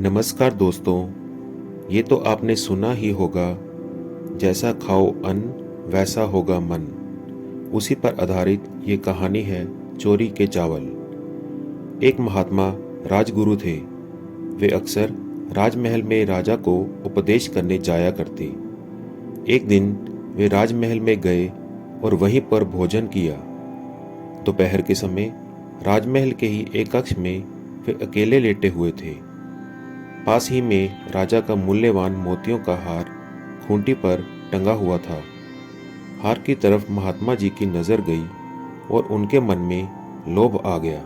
नमस्कार दोस्तों। ये तो आपने सुना ही होगा, जैसा खाओ अन्न वैसा होगा मन। उसी पर आधारित ये कहानी है चोरी के चावल। एक महात्मा राजगुरु थे। वे अक्सर राजमहल में राजा को उपदेश करने जाया करते। एक दिन वे राजमहल में गए और वहीं पर भोजन किया। दोपहर के समय राजमहल के ही एक कक्ष में वे अकेले लेटे हुए थे। पास ही में राजा का मूल्यवान मोतियों का हार खूंटी पर टंगा हुआ था। हार की तरफ महात्मा जी की नजर गई और उनके मन में लोभ आ गया।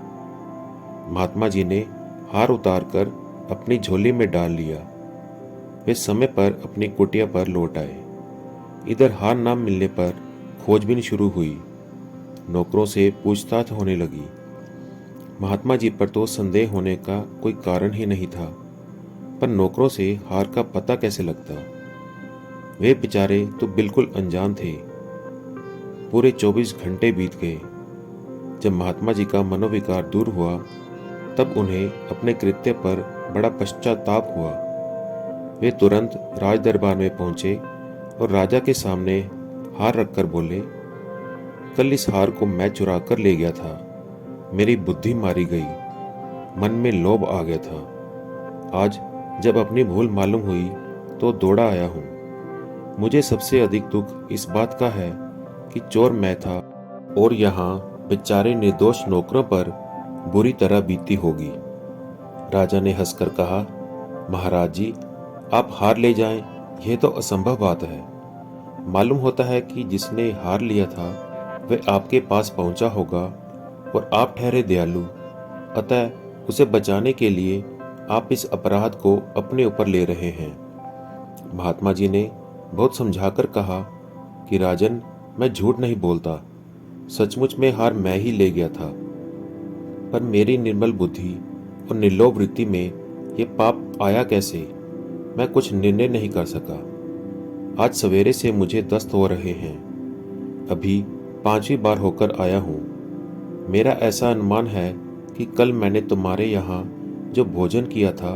महात्मा जी ने हार उतारकर अपनी झोली में डाल लिया। वे समय पर अपनी कुटिया पर लौट आए। इधर हार न मिलने पर खोजबीन शुरू हुई। नौकरों से पूछताछ होने लगी। महात्मा जी पर तो संदेह होने का कोई कारण ही नहीं था, पर नौकरों से हार का पता कैसे लगता। वे बेचारे तो बिल्कुल अनजान थे। पूरे 24 घंटे बीत गए। जब महात्मा जी का मनोविकार दूर हुआ तब उन्हें अपने कृत्य पर बड़ा पश्चाताप हुआ। वे तुरंत राज दरबार में पहुंचे और राजा के सामने हार रखकर बोले, कल इस हार को मैं चुरा कर ले गया था। मेरी बुद्धि मारी गई, मन में लोभ आ गया था। आज जब अपनी भूल मालूम हुई तो दौड़ा आया हूं। मुझे सबसे अधिक दुख इस बात का है कि चोर मैं था और यहाँ बेचारे निर्दोष नौकरों पर बुरी तरह बीती होगी। राजा ने हंसकर कहा, महाराज जी, आप हार ले जाएं, यह तो असंभव बात है। मालूम होता है कि जिसने हार लिया था वह आपके पास पहुंचा होगा और आप ठहरे दयालु, अतः उसे बचाने के लिए आप इस अपराध को अपने ऊपर ले रहे हैं। महात्मा जी ने बहुत समझाकर कहा कि राजन, मैं झूठ नहीं बोलता। सचमुच में हार मैं ही ले गया था, पर मेरी निर्मल बुद्धि और निर्लोभ वृत्ति में ये पाप आया कैसे, मैं कुछ निर्णय नहीं कर सका। आज सवेरे से मुझे दस्त हो रहे हैं। अभी 5वीं बार होकर आया हूँ। मेरा ऐसा अनुमान है कि कल मैंने तुम्हारे यहाँ जो भोजन किया था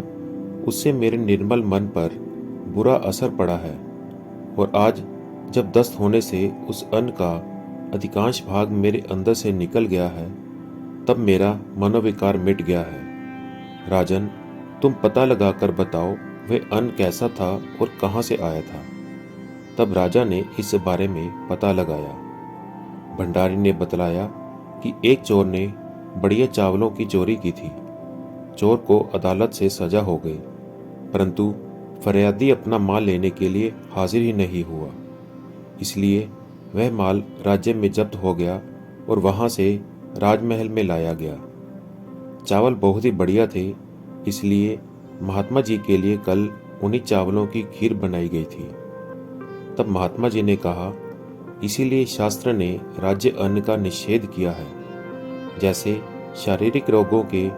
उससे मेरे निर्मल मन पर बुरा असर पड़ा है, और आज जब दस्त होने से उस अन्न का अधिकांश भाग मेरे अंदर से निकल गया है तब मेरा मनोविकार मिट गया है। राजन, तुम पता लगाकर बताओ वह अन्न कैसा था और कहाँ से आया था। तब राजा ने इस बारे में पता लगाया। भंडारी ने बतलाया कि एक चोर ने बढ़िया चावलों की चोरी की थी। चोर को अदालत से सजा हो गई, परंतु फरियादी अपना माल लेने के लिए हाजिर ही नहीं हुआ। इसलिए वह माल राज्य में जब्त हो गया और वहां से राजमहल में लाया गया। चावल बहुत ही बढ़िया थे, इसलिए महात्मा जी के लिए कल उन्हीं चावलों की खीर बनाई गई थी। तब महात्मा जी ने कहा, इसीलिए शास्त्र ने राज्य अन्न का निषेध किया है। जैसे शारीरिक रोगों के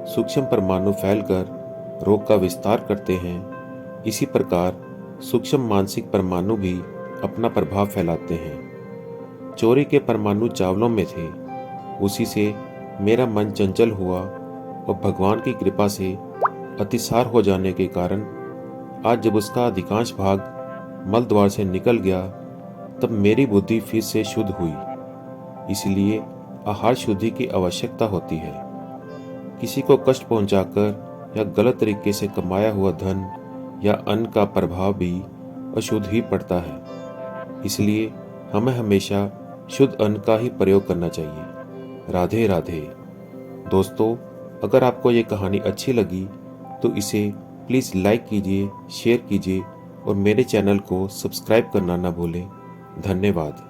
सूक्ष्म परमाणु फैलकर रोग का विस्तार करते हैं, इसी प्रकार सूक्ष्म मानसिक परमाणु भी अपना प्रभाव फैलाते हैं। चोरी के परमाणु चावलों में थे, उसी से मेरा मन चंचल हुआ और भगवान की कृपा से अतिसार हो जाने के कारण आज जब उसका अधिकांश भाग मल द्वार से निकल गया तब मेरी बुद्धि फिर से शुद्ध हुई। इसलिए आहार शुद्धि की आवश्यकता होती है। किसी को कष्ट पहुंचाकर या गलत तरीके से कमाया हुआ धन या अन्न का प्रभाव भी अशुद्ध ही पड़ता है। इसलिए हमें हमेशा शुद्ध अन्न का ही प्रयोग करना चाहिए। राधे राधे। दोस्तों, अगर आपको ये कहानी अच्छी लगी तो इसे प्लीज़ लाइक कीजिए, शेयर कीजिए और मेरे चैनल को सब्सक्राइब करना ना भूलें। धन्यवाद।